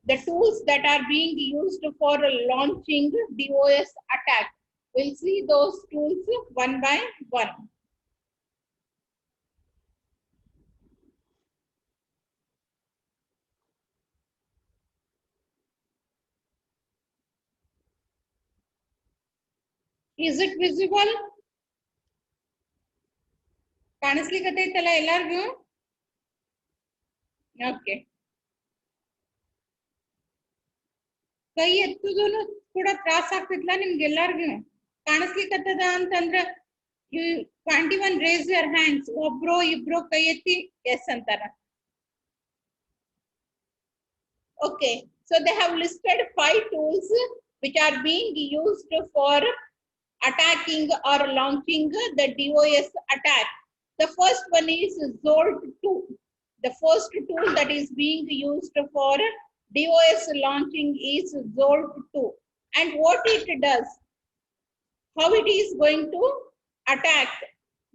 the tools that are being used for launching DOS attack. We'll see those tools one by one. Is it visible? ಕಾಣಿಸ್ಲಿಕ್ಕತ್ತೈತಲ್ಲ ಎಲ್ಲಾರ್ಗೂ? Okay. ಕೈ ಎತ್ತುದೂನು ಕೂಡ ತ್ರಾಸ ಆಗ್ತಿದ್ಲ ನಿಮ್ಗೆಲ್ಲಾರ್ಗು? ಕಾಣಿಸ್ಲಿಕ್ಕತ್ತದ ಅಂತಂದ್ರ you can't even raise your hands. ಒಬ್ರೋ ಇಬ್ರೋ ಕೈ ಎತ್ತಿ S ಅಂತಾರ. Okay, so they have listed 5 tools which are being used for attacking or launching the DOS attack. The first one is Zolt 2. The first tool that is being used for DOS launching is Zolt 2. And what it does, how it is going to attack,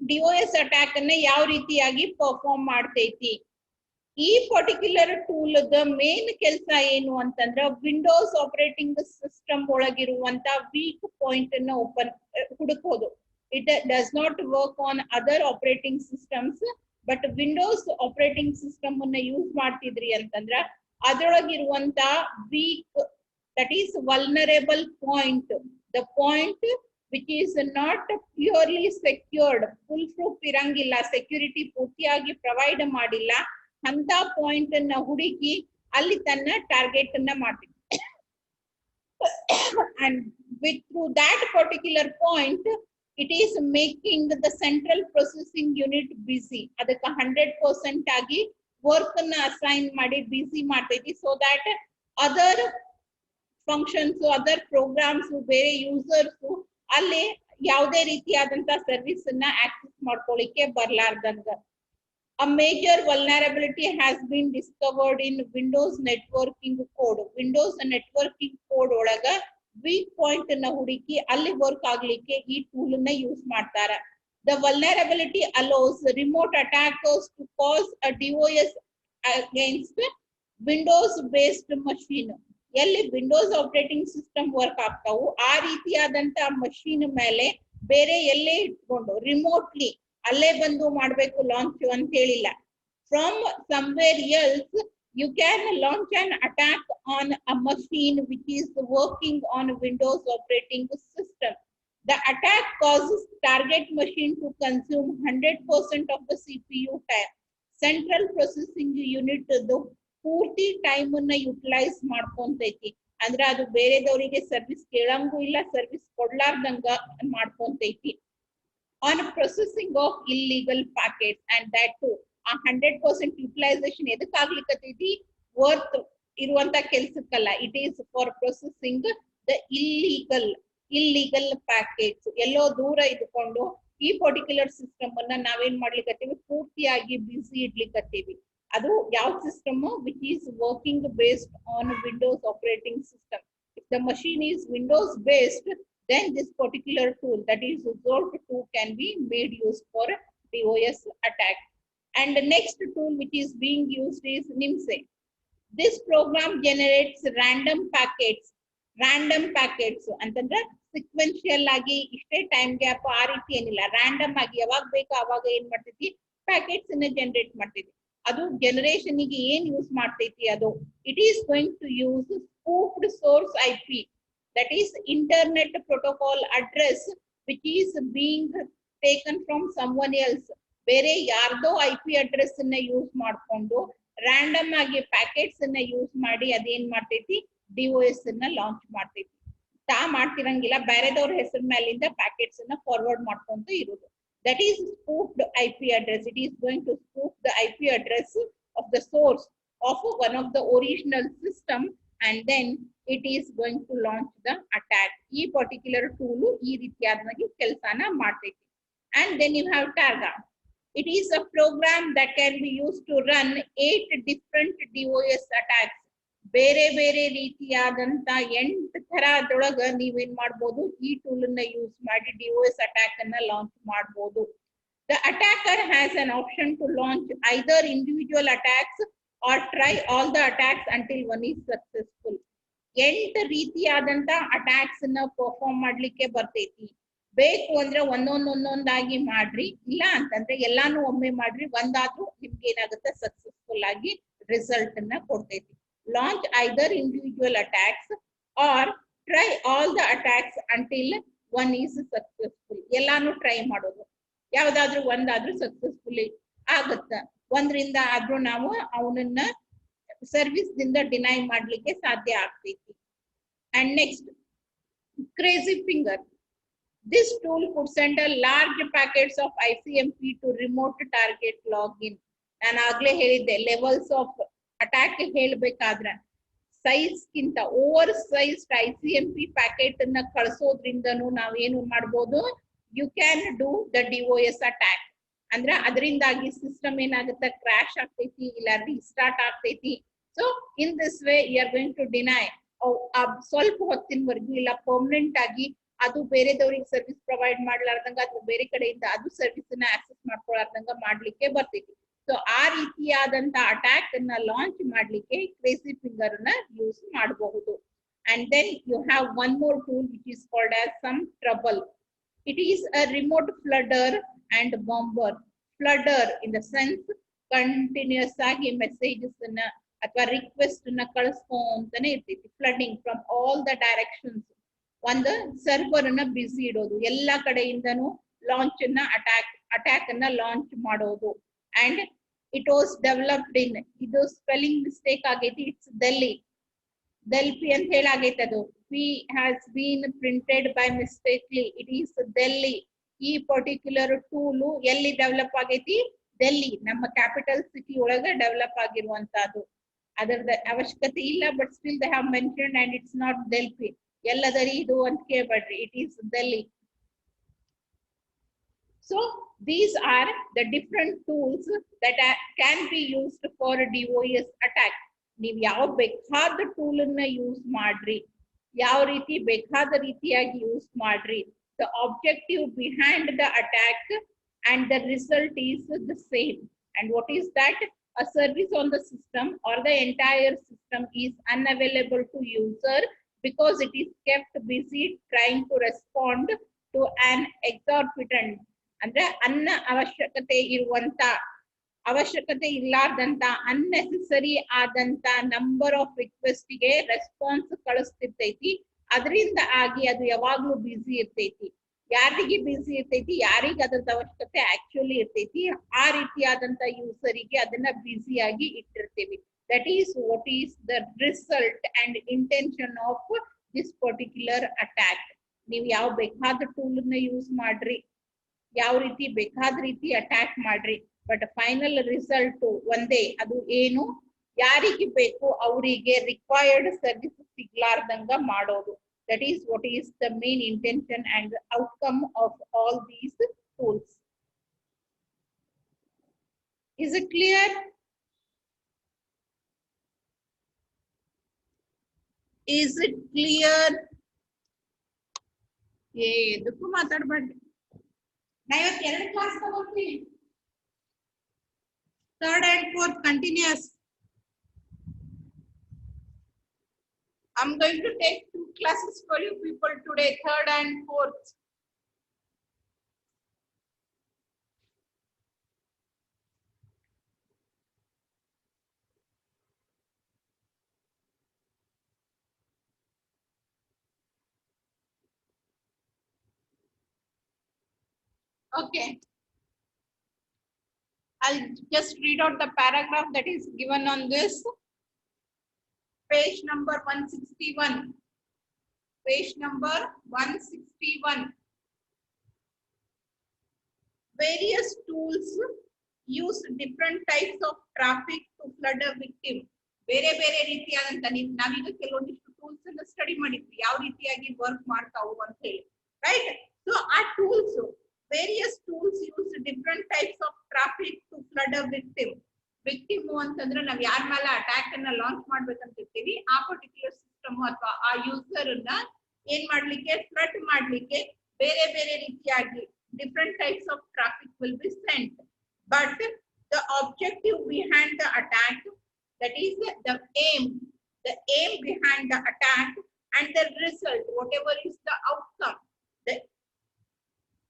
DOS attack ಅನ್ನ ಯಾವ ರೀತಿಯಾಗಿ perform ಮಾಡ್ತೈತಿ. ಈ particular tool the main ಕೆಲಸ ಏನು ಅಂತಂದ್ರ Windows operating system ಒಳಗಿರುವಂತ weak point ಅನ್ನ ಹುಡುಕೋದು. It does not work on other operating systems, but Windows operating system ಅನ್ನ ಯೂಸ್ ಮಾಡ್ತಿದ್ರಿ ಅಂತಂದ್ರ ಅದರೊಳಗಿರುವಂತ weak, that is vulnerable point, the point which is not purely secured, full proof ಇರಂಗಿಲ್ಲ, security ಪೂರ್ತಿಯಾಗಿ provide ಮಾಡಿಲ್ಲ ಅಂತ ಪಾಯಿಂಟ್ ಅನ್ನ ಹುಡುಕಿ ಅಲ್ಲಿ ತನ್ನ ಟಾರ್ಗೆಟ್ ಅನ್ನ ಮಾಡ್ತೀವಿ. And through that particular point it is making the central processing unit busy. ಅದಕ್ಕೆ 100% ಆಗಿ ವರ್ಕ್ ಅನ್ನ ಅಸೈನ್ ಮಾಡಿ ಬಿಸಿ ಮಾಡ್ತೈತಿ, so that other functions, other programs, ಬೇರೆ ಯೂಸರ್ಸ್ ಅಲ್ಲಿ ಯಾವುದೇ ರೀತಿಯಾದಂತ ಸರ್ವಿಸ್ ಅನ್ನ ಆಕ್ಸೆಸ್ ಮಾಡ್ಕೊಳ್ಳಿಕ್ಕೆ ಬರ್ಲಾರ್ದಂಗ. A major vulnerability has been discovered in Windows networking code. Windows networking code ಒಳಗ weak point ಅನ್ನ ಹುಡುಕಿ ಅಲ್ಲಿ ವರ್ಕ್ ಆಗ್ಲಿಕ್ಕೆ ಈ ಟೂಲ್ ಅನ್ನ ಯೂಸ್ ಮಾಡ್ತಾರ. The vulnerability allows remote attackers to cause a DOS against Windows based machine. ಎಲ್ಲಿ Windows operating system work ಆಗ್ತಾವು ಆ ರೀತಿಯಾದಂತ ಮಷೀನ್ ಮೇಲೆ ಬೇರೆ ಎಲ್ಲೇ ಇಟ್ಕೊಂಡು ರಿಮೋಟ್ಲಿ ಅಲ್ಲೇ ಬಂದು ಮಾಡ್ಬೇಕು ಲಾಂಚ್ ಅಂತ ಹೇಳಿಲ್ಲ. From somewhere else you can launch an attack on a machine which is working on Windows operating system. The attack causes target machine to consume 100% of the CPU time. Central processing unit ಪೂರ್ತಿ time ಅನ್ನ utilise ಮಾಡ್ಕೊಂತೈತಿ. ಅಂದ್ರೆ ಅದು ಬೇರೆದವರಿಗೆ service ಕೇಳಂಗೂ ಇಲ್ಲ, service ಕೊಡ್ಲಾರ್ದಂಗ ಮಾಡ್ಕೊಂತೈತಿ. On processing of illegal packets, and that too ಆ 100% ಯುಟಿಲೈಸೇಷನ್ ಎದಕ್ಕಾಗ್ಲಿಕ್ಕತ್ತೈತಿ? ವರ್ತ್ ಇರುವಂತ ಕೆಲ್ಸಕ್ಕಲ್ಲ, it is for processing the illegal packets. ಎಲ್ಲೋ ದೂರ ಇದ್ಕೊಂಡು ಈ ಪರ್ಟಿಕ್ಯುಲರ್ ಸಿಸ್ಟಮ್ ಅನ್ನ ನಾವೇನ್ ಮಾಡ್ಲಿಕ್ಕತ್ತೀವಿ, ಪೂರ್ತಿಯಾಗಿ ಬಿಸಿ ಇಡ್ಲಿಕ್ಕತ್ತೀವಿ. ಅದು ಯಾವ system? Which is working based on Windows operating system. If the machine is Windows based, then this particular tool, that is Zolt 2, can be made use for DOS attack. And the next tool which is being used is NIMSE. This program generates random packets ಅಂತಂದ್ರೆ sequential ಆಗಿ ಇಷ್ಟೇ time gap ಆ ರೀತಿ ಏನಿಲ್ಲ, random ಆಗಿ ಯಾವಾಗ ಬೇಕಾ ಅವಾಗ ಏನ್ ಮಾಡ್ತೈತಿ, ಪ್ಯಾಕೆಟ್ಸ್ ಅನ್ನ ಜನರೇಟ್ ಮಾಡ್ತೈತಿ. ಅದು ಜನರೇಷನ್ ಗೆ ಏನ್ ಯೂಸ್ ಮಾಡ್ತೈತಿ? ಅದು it is going to use spoofed source IP, that is internet protocol address which is being taken from someone else. ಬೇರೆ ಯಾರ್ದೋ IP ಅಡ್ರೆಸ್ ಅನ್ನ ಯೂಸ್ ಮಾಡ್ಕೊಂಡು ರ್ಯಾಂಡಮ್ ಆಗಿ ಪ್ಯಾಕೆಟ್ಸ್ ಅನ್ನ ಯೂಸ್ ಮಾಡಿ ಅದೇನ್ ಮಾಡ್ತೈತಿ, DOS ಅನ್ನ ಲಾಂಚ್ ಮಾಡ್ತೈತಿ. ತಾ ಮಾಡ್ತಿರಂಗಿಲ್ಲ, ಬೇರೆದವ್ರ ಹೆಸರ ಮೇಲಿಂದ ಪ್ಯಾಕೆಟ್ಸ್ ಅನ್ನ ಫಾರ್ವರ್ಡ್ ಮಾಡ್ಕೊಂತ ಇರೋದು. That is spoofed IP address. It is going to spoof the IP address of the source of one of the original system, and then it is going to launch the attack. ಈ particular tool ಈ ರೀತಿಯಾಗಿ ಕೆಲಸನ ಮಾಡ್ತೈತಿ. And then you have Targa. It is a program that can be used to run 8 different DOS attacks. ಬೇರೆ ಬೇರೆ ರೀತಿಯಾದಂತ 8 ತರದೊಳಗ ನೀವೇನ್ ಮಾಡ್ಬೋದು, ಈ ಟೂಲ್ ಅನ್ನ ಯೂಸ್ ಮಾಡಿ DOS ಅಟ್ಯಾಕ್ ಅನ್ನ ಲಾಂಚ್ ಮಾಡ್ಬೋದು. The attacker has an option to launch either individual attacks or try all the attacks until one is successful. 8 ರೀತಿಯಾದಂತ ಅಟ್ಯಾಕ್ಸ್ ನ ಪರ್ಫಾರ್ಮ್ ಮಾಡ್ಲಿಕ್ಕೆ ಬರ್ತೈತಿ. ಬೇಕು ಅಂದ್ರೆ ಒಂದೊಂದಾಗಿ ಮಾಡ್ರಿ, ಇಲ್ಲ ಅಂತಂದ್ರೆ ಎಲ್ಲಾನು ಒಮ್ಮೆ ಮಾಡ್ರಿ, ಒಂದಾದ್ರೂ ನಿಮ್ಗೆ ಏನಾಗುತ್ತೆ ಸಕ್ಸಸ್ಫುಲ್ ಆಗಿ ರಿಸಲ್ಟ್ ಅನ್ನ ಕೊಡ್ತೈತಿ. Launch either individual attacks or try all the attacks until one is successful. ಎಲ್ಲಾನು ಟ್ರೈ ಮಾಡೋದು, ಯಾವ್ದಾದ್ರು ಒಂದಾದ್ರೂ ಸಕ್ಸಸ್ಫುಲ್ ಆಗುತ್ತ. ಒಂದ್ರಿಂದ ಆದ್ರೂ ನಾವು ಅವನನ್ನ ಸರ್ವಿಸ್ ದಿಂದ ಡಿನೈ ಮಾಡ್ಲಿಕ್ಕೆ ಸಾಧ್ಯ ಆಗ್ತೈತಿ. And next, crazy finger. This tool could send a large packets of ICMP to remote target login. ನಾನು ಆಗ್ಲೇ ಹೇಳಿದ್ದೆ, ಲೆವೆಲ್ಸ್ ಆಫ್ ಅಟ್ಯಾಕ್ ಹೇಳ್ಬೇಕಾದ್ರೆ ಸೈಜ್ ಗಿಂತ ಓವರ್ ಸೈಜ್ ICMP ಪ್ಯಾಕೆಟ್ ಅನ್ನ ಕಳಿಸೋದ್ರಿಂದನೂ ನಾವೇನು ಮಾಡ್ಬೋದು, you can do the DOS attack. ಅಂದ್ರೆ ಅದರಿಂದಾಗಿ ಸಿಸ್ಟಮ್ ಏನಾಗುತ್ತೆ, ಕ್ರಾಶ್ ಆಗ್ತೈತಿ, ಇಲ್ಲ ರೀಸ್ಟಾರ್ಟ್ ಆಗ್ತೈತಿ. So in this way you are going to deny, ಸ್ವಲ್ಪ ಹೊತ್ತಿನವರೆಗೂ ಇಲ್ಲ ಪರ್ಮನೆಂಟ್ ಆಗಿ ಅದು ಬೇರೆದವ್ರಿಗೆ ಸರ್ವಿಸ್ ಪ್ರೊವೈಡ್ ಮಾಡ್ಲಾರ್ದಂಗ ಅಥವಾ ಬೇರೆ ಕಡೆಯಿಂದ ಅದು ಸರ್ವಿಸ್ ನ ಆಕ್ಸೆಸ್ ಮಾಡ್ಕೊಳಾರ್ದಂಗ ಮಾಡ್ಲಿಕ್ಕೆ ಬರ್ತೈತಿ. ಸೊ ಆ ರೀತಿಯಾದಂತ ಅಟ್ಯಾಕ್ ಅನ್ನ ಲಾಂಚ್ ಮಾಡ್ಲಿಕ್ಕೆ ಕ್ರೇಜಿ ಫಿಂಗರ್ ನ ಯೂಸ್ ಮಾಡಬಹುದು. And then you have one more tool which is called as some trouble. It is a remote flooder and bomber. Flooder in the sense continuous ಆಗಿ messages ಅನ್ನ ಅಥವಾ request ನ ಕಳಿಸ್ಕೊಂತಾನೆ ಇರ್ತೈತಿ. Flooding from all the directions. ಒಂದು server ಅನ್ನ busy ಇಡೋದು, ಎಲ್ಲಾ ಕಡೆಯಿಂದನೂ ಲಾಂಚ್ ಅನ್ನ ಅಟ್ಯಾಕ್ ಅನ್ನ ಲಾಂಚ್ ಮಾಡೋದು. And it was developed in, ಇದು ಸ್ಪೆಲ್ಲಿಂಗ್ ಮಿಸ್ಟೇಕ್ ಆಗೈತಿ, ಇಟ್ಸ್ ಡೆಲ್ಪಿ ಅಂತ ಹೇಳಿ ಆಗೈತೆ. ಅದು P has been printed by mistakenly, it is Delhi. ಈ ಪರ್ಟಿಕ್ಯುಲರ್ ಟೂಲು ಎಲ್ಲಿ ಡೆವಲಪ್ ಆಗೈತಿ, ಡೆಲ್ಲಿ, ನಮ್ಮ ಕ್ಯಾಪಿಟಲ್ ಸಿಟಿ ಒಳಗೆ ಡೆವಲಪ್ ಆಗಿರುವಂತಹದ್ದು. ಅದರದ ಅವಶ್ಯಕತೆ ಇಲ್ಲ, but still they have mentioned and it's not Delphi. ಎಲ್ಲದರಿ ಇದು ಅಂತ ಕೇಳ್ಬೇಡ್ರಿ, it is Delhi. So these are the different tools that can be used for DOS attack. ನೀವು ಯಾವ ಬೇಕಾದ ಟೂಲ್ ಅನ್ನ ಯೂಸ್ ಮಾಡ್ರಿ, ಯಾವ ರೀತಿ ಬೇಕಾದ ರೀತಿಯಾಗಿ ಯೂಸ್ ಮಾಡ್ರಿ. The objective behind the attack and the result is the same. And what is that? A service on the system or the entire system is unavailable to user because it is kept busy trying to respond to an exorbitant, ಅಂದ್ರೆ ಅವಶ್ಯಕತೆ ಇಲ್ಲಾರ್ದಂತ unnecessary ಆದಂತ number of request ಗೆ response ಕಳಿಸ್ತಿರ್ತೈತಿ. ಅದರಿಂದ ಆಗಿ ಅದು ಯಾವಾಗ್ಲೂ ಬಿಸಿ ಇರ್ತೈತಿ. ಯಾರಿಗೆ ಬಿಸಿ ಇರ್ತೈತಿ, ಯಾರಿಗೆ ಅದ್ರದ ಅವಶ್ಯಕತೆ ಆಕ್ಚುಲಿ ಇರ್ತೈತಿ, ಆ ರೀತಿಯಾದಂತ ಯೂಸರಿಗೆ ಅದನ್ನ ಬಿಸಿಯಾಗಿ ಇಟ್ಟಿರ್ತೀವಿ. That is what is the result and intention of this particular attack. ನೀವು ಯಾವ ಬೇಕಾದ ಟೂಲ್ ನ ಯೂಸ್ ಮಾಡ್ರಿ, ಯಾವ ರೀತಿ ಬೇಕಾದ ರೀತಿ ಅಟ್ಯಾಕ್ ಮಾಡ್ರಿ, ಬಟ್ ಫೈನಲ್ ರಿಸಲ್ಟ್ ಒಂದೇ. ಅದು ಏನು, ಯಾರಿಗೆ ಬೇಕು ಅವರಿಗೆ ರಿಕ್ವೈರ್ಡ್ ಸರ್ವಿಸ್ ಸಿಗ್ಲಾರ್ದಂಗ ಮಾಡೋದು. That is what is the main intention and the outcome of all these tools. Is it clear? Is it clear? ಎದಕ್ಕೂ ಮಾತಾಡ್ಬೇಡ್ರಿ. ನಾ ಇವತ್ತು 2 ಕ್ಲಾಸ್ ತಗೋತೀನಿ, 3rd and 4th continuous. I'm going to take 2 classes for you people today, 3rd and 4th. Okay. I'll just read out the paragraph that is given on this. Page number 161. Page number 161. Various tools use different types of traffic to flood a victim. ಬೇರೆ ಬೇರೆ ರೀತಿಯಾದಂತ ನಾವೀಗ ಕೆಲವೊಂದಿಷ್ಟು tools ಅನ್ನ study ಮಾಡಿದ್ವಿ, ಯಾವ ರೀತಿಯಾಗಿ work ಮಾಡ್ತಾವು ಅಂತ ಹೇಳಿ, ರೈಟ್? ಸೊ ಆ tools, various tools use different types of traffic to flood a victim. Victim ಅಂತಂದ್ರೆ ನಾವ್ ಯಾರ ಮೇಲೆ ಅಟ್ಯಾಕ್ ಅನ್ನ ಲಾಂಚ್ ಮಾಡ್ಬೇಕಂತ ಇರ್ತೀವಿ, ಆ ಪರ್ಟಿಕ್ಯುಲರ್ ಸಿಸ್ಟಮ್ ಅಥವಾ ಆ ಯೂಸರ್ ಅನ್ನ ಏನ್ ಮಾಡ್ಲಿಕ್ಕೆ, ಫ್ಲಡ್ ಮಾಡ್ಲಿಕ್ಕೆ ಬೇರೆ ಬೇರೆ ರೀತಿಯಾಗಿ different types of traffic will be sent. But the objective behind the attack, That is the aim behind the attack, and the result, whatever is the outcome, the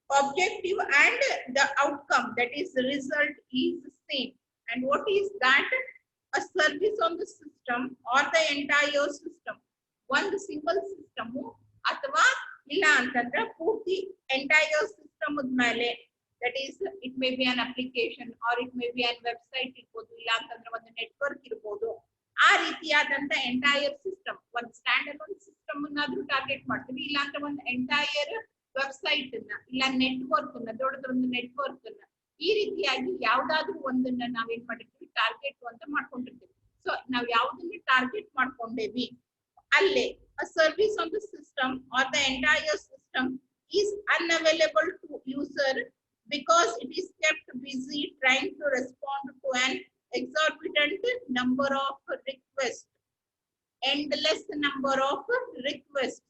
objective and the outcome, that is the result is same. And what is that? A service on the system or the entire system. One single system ಅಥವಾ ಇಲ್ಲ ಅಂತಂದ್ರೆ ಪೂರ್ತಿ entire system ಮೇಲೆ, that is it may be an application or it may be an website ಇರಬಹುದು, ಇಲ್ಲ ಅಂತಂದ್ರೆ ಒಂದು network ಇರಬಹುದು. ಆ ರೀತಿಯಾದಂತ ಎಂಟೈರ್ ಸಿಸ್ಟಮ್, ಒಂದು ಸ್ಟ್ಯಾಂಡ್ ಅಲೋನ್ ಸಿಸ್ಟಮ್ ಅನ್ನಾದ್ರೂ ಟಾರ್ಗೆಟ್ ಮಾಡ್ತೀವಿ, ಇಲ್ಲ ಅಂದ್ರೆ ಒಂದು ಎಂಟೈರ್ ವೆಬ್ಸೈಟ್ ಅನ್ನ ಇಲ್ಲ ನೆಟ್ವರ್ಕ್ ಅನ್ನ, ದೊಡ್ಡದೊಂದು ನೆಟ್ವರ್ಕ್ ಅನ್ನ, ಈ ರೀತಿಯಾಗಿ ಯಾವ್ದಾದ್ರು ಒಂದನ್ನ ನಾವೇನ್ ಮಾಡಿರ್ತೀವಿ ಟಾರ್ಗೆಟ್ ಅಂತ ಮಾಡ್ಕೊಂಡಿರ್ತೀವಿ. ಸೊ ನಾವ್ ಯಾವ್ದನ್ನ ಟಾರ್ಗೆಟ್ ಮಾಡ್ಕೊಂಡೇವಿ ಅಲ್ಲೇ a service on the system or the entire system is unavailable to user because it is kept busy trying to respond to an exorbitant number of requests, endless number of requests.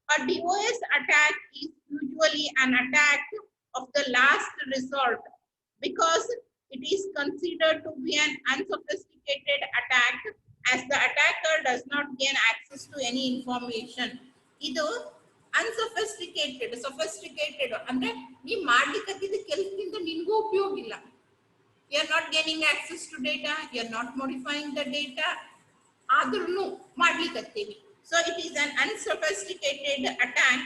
A DOS attack is usually an attack of the last resort because it is considered to be an unsophisticated attack as the attacker does not gain access to any information. Idu sophisticated ಅಂದ್ರೆ ನೀ ಮಾಡ್ಲಿಕ್ಕತ್ತಿದ್ದ ಕೆಲಸದಿಂದ ನಿನಗೂ ಉಪಯೋಗ ಇಲ್ಲ. You are not gaining access to data, you are not modifying the data, ಆದ್ರೂ ಮಾಡ್ಲಿಕ್ಕತ್ತೀವಿ. So it is an unsophisticated attack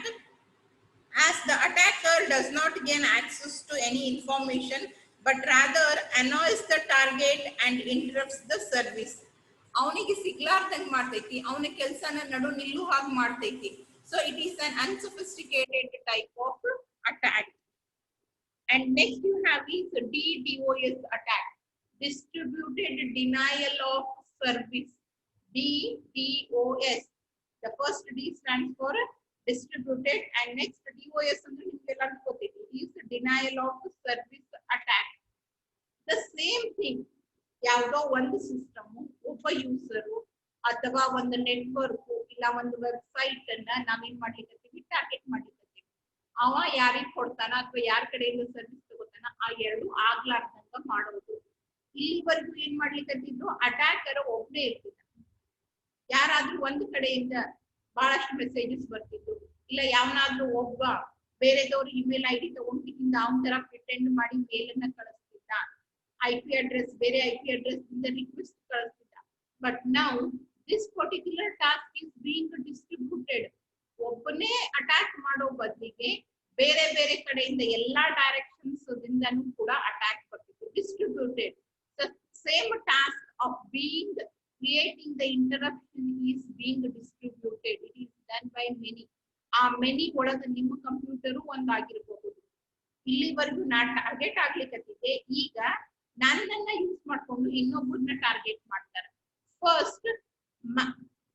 as the attacker does not gain access to any information but rather annoys the target and interrupts the service. ಅವನಿಗೆ ಸಿಗ್ಲಾರ್ದಂಗ್ ಮಾಡ್ತೈತಿ, ಅವನ ಕೆಲಸನ ನಡು ನಿಲ್ಲು ಹಾಗೆ ಮಾಡ್ತೈತಿ. So it is an unsophisticated type of attack. And next you have is DDoS attack, distributed denial of service. DDoS, the first D stands for distributed, and next DOS ಅಂದ್ರೆ ನಿಮಗೆಲ್ಲ ಗೊತ್ತಿದೆ, is denial of service attack. The same thing, ಯಾವುದೋ ಒಂದು system ಒಬ್ಬ user ಅಥವಾ ಒಂದು network ಇಲ್ಲ ಒಂದು ವೆಬ್ಸೈಟ್ ಅನ್ನ ನಾವೇನ್ ಮಾಡ್ಲಿಕ್ಕೆ ಟಾರ್ಗೆಟ್ ಮಾಡ್ಲಿಕ್ಕೆ, ಅವ ಯಾರಿಗ್ ಕೊಡ್ತಾನ ಅಥವಾ ಯಾರ ಕಡೆಯಿಂದ ಸರ್ವಿಸ್ ತಗೋತಾನ ಆ ಎರಡು ಆಗ್ಲಾರ್ದಂಗ ಮಾಡೋದು. ಇಲ್ಲಿವರೆಗೂ ಏನ್ ಮಾಡ್ಲಿಕ್ಕತ್ತಿದ್ದು ಅಟ್ಯಾಕರ್ ಒಬ್ಬನೇ ಇರ್ತಿದ್ದ, ಯಾರಾದ್ರೂ ಒಂದು ಕಡೆಯಿಂದ ಬಹಳಷ್ಟು ಮೆಸೇಜಸ್ ಬರ್ತಿದ್ದು, ಇಲ್ಲ ಯಾವನಾದ್ರೂ ಒಬ್ಬ ಬೇರೆದವ್ರು ಇಮೇಲ್ ಐಡಿ ತಗೊಂಡಿದ್ದ ಅವನ ತರ ಪ್ರಿಟೆಂಡ್ ಮಾಡಿ ಮೇಲನ್ನ ಕಳಿಸ್ತಿದ್ದ, IP address ಬೇರೆ IP address ಇಂದ ರಿಕ್ವೆಸ್ಟ್ ಕಳಿಸ್ತಿದ್ದ. But now this particular task is being distributed. ಒಬ್ಬನೇ ಅಟ್ಯಾಕ್ ಮಾಡೋ ಬದಲಿಗೆ ಬೇರೆ ಬೇರೆ ಕಡೆಯಿಂದ ಎಲ್ಲಾ ಡೈರೆಕ್ಷನ್ಸ್ ದಿಂದನೂ ಕೂಡ ಅಟ್ಯಾಕ್ ಬರ್ತಿತ್ತು. Distributed, the same task of being creating the interruption is being distributed. It is done by many. ಆ ಮೆನಿ ಒಳಗ ನಿಮ್ಮ ಕಂಪ್ಯೂಟರ್ ಒಂದಾಗಿರಬಹುದು. ಇಲ್ಲಿವರೆಗೂ ನಾ ಟಾರ್ಗೆಟ್ ಆಗ್ಲಿಕ್ಕತ್ತಿದ್ದೆ, ಈಗ ನನ್ನನ್ನ ಯೂಸ್ ಮಾಡ್ಕೊಂಡು ಇನ್ನೊಬ್ಬರನ್ನ ಟಾರ್ಗೆಟ್ ಮಾಡ್ತಾರೆ. ಫಸ್ಟ್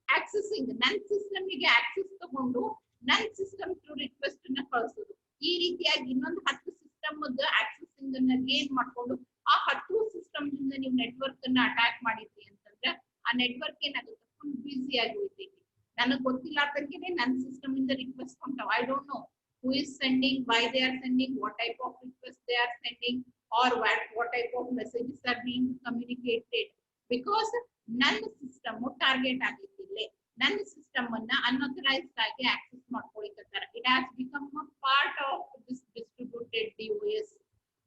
ಆಕ್ಸೆಸಿಂಗ್, ನನ್ನ ಸಿಸ್ಟಮ್ಗೆ ಆಕ್ಸೆಸ್ ತಗೊಂಡು ನನ್ನ ಸಿಸ್ಟಮ್ ಥ್ರೂ ರಿಕ್ವೆಸ್ಟ್ ಅನ್ನ ಕಳಿಸೋದು. ಈ ರೀತಿಯಾಗಿ ಇನ್ನೊಂದು 10 ಸಿಸ್ಟಮ್ ಆಕ್ಸೆಸಿಂಗ್ ಅನ್ನ ಗೇನ್ ಮಾಡ್ಕೊಂಡು ಆ 10 ಸಿಸ್ಟಮ್ ಇಂದ ನೀವು ನೆಟ್ವರ್ಕ್ ಅನ್ನ ಅಟ್ಯಾಕ್ ಮಾಡಿದ್ರಿ ಅಂತಂದ್ರೆ ಆ ನೆಟ್ವರ್ಕ್ ಏನಾಗುತ್ತೆ, ಫುಲ್ ಬ್ಯುಸಿ ಆಗಿ ಹೋಗ್ತೈತಿ. ನನಗೆ ಗೊತ್ತಿಲ್ಲಾರ್ದಂಗೆ ನನ್ನ ಸಿಸ್ಟಮ್ ಇಂದ ರಿಕ್ವೆಸ್ಟ್ ಹೊಂಟಾವ. I don't know who is sending, why they are sending, what type of request they are sending, or what type of messages are being communicated, because ನನ್ನ system target ಆಗಿದ್ದಿಲ್ಲ. ನನ್ನ system ಅನ್ನ unauthorised ಆಗಿ access ಮಾಡ್ಕೊಳ್ಳಿಕತ್ತಾರೆ. It has become a part of this distributed DOS.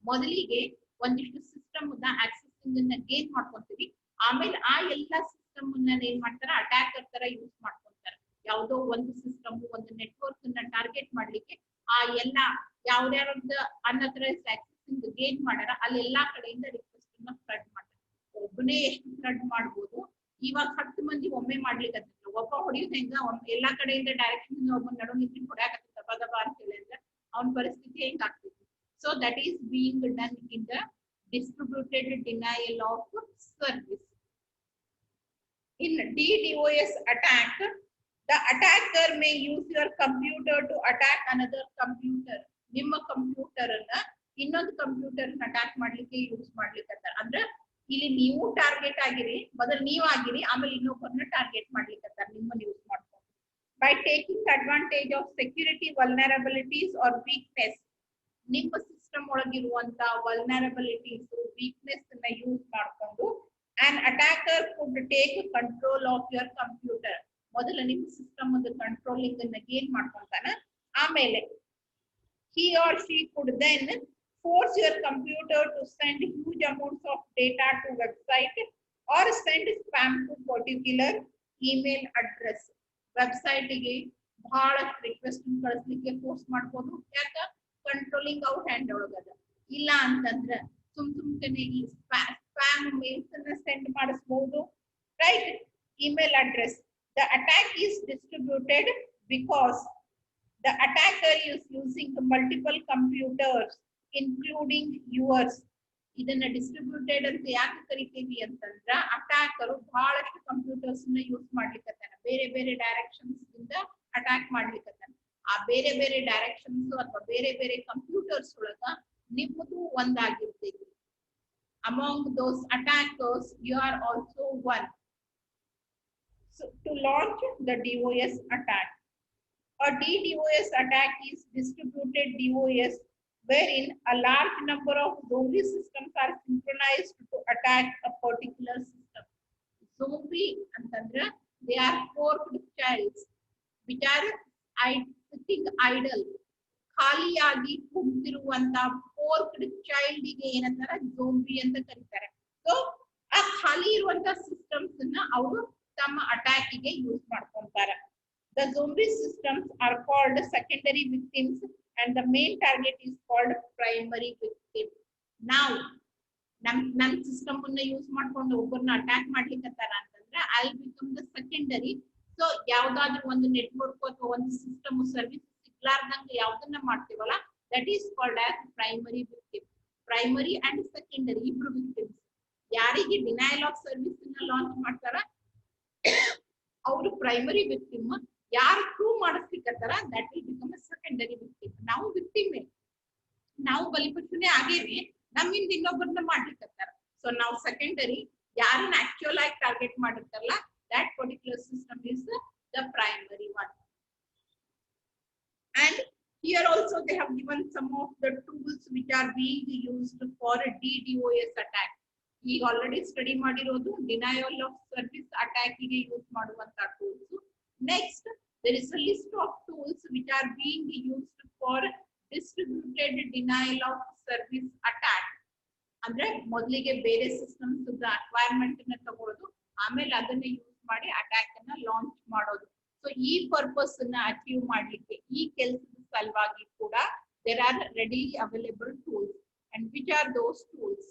ಮೊದಲಿಗೆ ಒಂದಿಷ್ಟು system accessing ಅನ್ನ gain ಮಾಡ್ಕೊಂತೀವಿ, ಆಮೇಲೆ ಆ ಎಲ್ಲಾ ಸಿಸ್ಟಮ್ ಅನ್ನ ಏನ್ ಮಾಡ್ತಾರ ಅಟ್ಯಾಕರ್ ತರ ಯೂಸ್ ಮಾಡ್ಕೊಂತಾರೆ. ಯಾವುದೋ ಒಂದು ಸಿಸ್ಟಮ್ ಒಂದು ನೆಟ್ವರ್ಕ್ ಅನ್ನ ಟಾರ್ಗೆಟ್ ಮಾಡ್ಲಿಕ್ಕೆ ಆ ಎಲ್ಲಾ ಯಾವ್ಯಾವ್ದ ಅನ್ಆಥರೈಸ್ಡ್ ಆಕ್ಸೆಸಿಂಗ್ ಗೇನ್ ಮಾಡ್ಯಾರ ಅಲ್ಲೆಲ್ಲಾ ಕಡೆಯಿಂದ ರಿಕ್ವೆಸ್ಟ್ ಅನ್ನ ಫ್ಲಡ್ ಮಾಡ್ತಾರೆ. ಒಬ್ಬನೇ ಎಷ್ಟು ಫ್ಲಡ್ ಮಾಡ್ಬೋದು, ಇವಾಗ 10 ಮಂದಿ ಒಮ್ಮೆ ಮಾಡ್ಲಿಕ್ಕೆ ಒಬ್ಬ ಹೊಡಿಯೋದ್ ಹೆಂಗ, ಎಲ್ಲಾ ಕಡೆಯಿಂದ ಡೈರೆಕ್ಷನ್ ಒಬ್ಬ ನಡು ನಿಂತು ಹೊಡ್ಯಾಕತ್ತ ದಬ ದಬ ಅಂತ ಹೇಳಿ ಅಂದ್ರೆ ಅವನ ಪರಿಸ್ಥಿತಿ ಹೆಂಗ್ ಆಗ್ತೈತಿ. So that is being done in the distributed denial of service. In DDoS attack, the attacker may use your computer to attack another computer. ನಿಮ್ಮ ಕಂಪ್ಯೂಟರ್ ಅನ್ನ ಇನ್ನೊಂದು ಕಂಪ್ಯೂಟರ್ ಅಟ್ಯಾಕ್ ಮಾಡ್ಲಿಕ್ಕೆ ಯೂಸ್ ಮಾಡ್ಲಿಕ್ಕೆ, ಅಂದ್ರೆ ಇಲ್ಲಿ ನೀವು ಟಾರ್ಗೆಟ್ ಆಗಿರಿ, ಮೊದಲು ನೀವಾಗಿರಿ, ಆಮೇಲೆ ಇನ್ನೊಬ್ಬರನ್ನ ಟಾರ್ಗೆಟ್ ಮಾಡ್ಲಿಕ್ಕೆ ನಿಮ್ಮನ್ನ ಯೂಸ್ ಮಾಡ್ಕೊಂಡು. By taking advantage of security vulnerabilities or weakness, ನಿಮ್ಮ ಸಿಸ್ಟಮ್ ಒಳಗಿರುವಂತ ವಲ್ನರಬಿಲಿಟೀಸ್ ವೀಕ್ನೆಸ್ ಅನ್ನ ಯೂಸ್ ಮಾಡ್ಕೊಂಡು an attacker could take control of your computer. ಮೊದಲ ನಿಮ್ಮ ಸಿಸ್ಟಮ್ ಒಂದು ಕಂಟ್ರೋಲಿಂಗ್ ಅನ್ನ ಗೇನ್ ಮಾಡ್ಕೊಂತಾನ. ಆಮೇಲೆ he or she could then force your computer to send huge amounts of data to website or send spam to particular email address. Website ಗೆ ಬಹಳಷ್ಟು request ಕಳಿಸ್ಲಿಕ್ಕೆ force ಮಾಡ್ಬೋದು. ಯಾಕ ಕಂಟ್ರೋಲಿಂಗ್ ಅವ್ರ ಹ್ಯಾಂಡ್ ಒಳಗದ. ಇಲ್ಲ ಅಂತಂದ್ರ ಸುಮ್ನೆ ಈ ಸ್ಪ್ಯಾಮ್ ಮೇಲ್ಸ್ ಅನ್ನ ಸೆಂಡ್ ಮಾಡಿಸಬಹುದು. Right. email address. The attack is distributed because the attacker is using multiple computers including yours. ಇದನ್ನ ಡಿಸ್ಟ್ರಿಬ್ಯೂಟೆಡ್ ಅಂತ ಯಾಕೆ ಕರಿತೀವಿ ಅಂತಂದ್ರ ಅಟ್ಯಾಕರು ಬಹಳಷ್ಟು ಕಂಪ್ಯೂಟರ್ಸ್ ನ ಯೂಸ್ ಮಾಡ್ಲಿಕ್ಕತ್ತಾನ. ಬೇರೆ ಬೇರೆ ಡೈರೆಕ್ಷನ್ಸ್ ಇಂದ ಅಟ್ಯಾಕ್ ಮಾಡ್ಲಿಕ್ಕತ್ತಾನ. ಆ ಬೇರೆ ಬೇರೆ ಡೈರೆಕ್ಷನ್ಸ್ ಅಥವಾ ಬೇರೆ ಬೇರೆ ಕಂಪ್ಯೂಟರ್ಸ್ ಒಳಗ ನಿಮ್ಮದು ಒಂದಾಗಿರ್ತೈತಿ. Among those attackers, you are also one. So to launch the DOS attack. A DDoS attack is distributed DOS wherein a large number of zombie systems are synchronized to attack a particular system. Zombie antandra they are forked childs which are sitting idle. ಖಾಲಿಯಾಗಿ ಕುಂತಿರುವಂತ forked child ಗೆ ಏನಂತಾರ zombie ಅಂತ ಕರೀತಾರೆ. So ಆ ಖಾಲಿ ಇರುವಂತ systems ಅನ್ನ ಅವರು ತಮ್ಮ ಅಟ್ಯಾಕ್ ಗೆ ಯೂಸ್ ಮಾಡ್ಕೊಂತಾರೆ. The zombie systems are called secondary victims and the main target is called primary victim. Now, ನಮ್ಮ ಸಿಸ್ಟಮ್ ಅನ್ನ ಯೂಸ್ ಮಾಡ್ಕೊಂಡು ಒಬ್ಬರನ್ನ ಅಟ್ಯಾಕ್ ಮಾಡ್ಲಿಕ್ಕತ್ತಾರ ಅಂತಂದ್ರೆ I'll become the secondary. So ಯಾವ್ದಾದ್ರು ಒಂದು ನೆಟ್ವರ್ಕ್ ಅಥವಾ ಒಂದು ಸಿಸ್ಟಮ್ ಸರ್ವಿಸ್ ಸಿಗ್ಲಾರ್ದಂಗೆ ಯಾವ್ದನ್ನ ಮಾಡ್ತೀವಲ್ಲ that is called as primary victim. Primary and secondary ಇಬ್ರು victims. ಯಾರಿಗೆ ಡಿನೈಲ್ ಆಫ್ ಸರ್ವಿಸ್ ಅನ್ನ ಲಾಂಚ್ ಮಾಡ್ತಾರ ಅವರು ಪ್ರೈಮರಿ ವಿಕ್ಟಿಮ್. ಯಾರು ಪ್ರೂವ್ ಮಾಡಿಸ್ಲಿಕ್ಕತ್ತಾರ that will become a secondary victim. ನಾವು ವಿಕ್ಟಿಮೇ, ನಾವು ಬಲಿಪಶುನೇ ಆಗೇವಿ, ನಮ್ಮಿಂದ ಇನ್ನೊಬ್ಬರನ್ನ ಮಾಡ್ಲಿಕ್ಕತ್ತಾರ. ಸೊ ನಾವು ಸೆಕೆಂಡರಿ. ಯಾರನ್ನ ಆಕ್ಚುಯಲ್ ಆಗಿ ಟಾರ್ಗೆಟ್ ಮಾಡಿರ್ತಾರಲ್ಲ that particular system is the primary one. And here also they have given some of the tools which are being used for a DDoS attack. ಈಗ ಆಲ್ರೆಡಿ ಸ್ಟಡಿ ಮಾಡಿರೋದು denial of service attack ಗೆ use ಮಾಡುವಂತ tools. Next there is a list of tools which are being used for distributed denial of service attack. ಅಂದ್ರೆ ಮೊದಲಿಗೆ ಬೇರೆ systems requirement ಅನ್ನ ತಗೊಳ್ಳೋದು, ಆಮೇಲೆ ಅದನ್ನ ಯೂಸ್ ಮಾಡಿ ಅಟ್ಯಾಕ್ ಅನ್ನ ಲಾಂಚ್ ಮಾಡೋದು. ಸೊ ಈ ಪರ್ಪಸ್ ಅನ್ನ ಅಚೀವ್ ಮಾಡ್ಲಿಕ್ಕೆ ಈ ಕೆಲಸದ ಸಲುವಾಗಿ ಕೂಡ there are readily available tools. And which are those tools?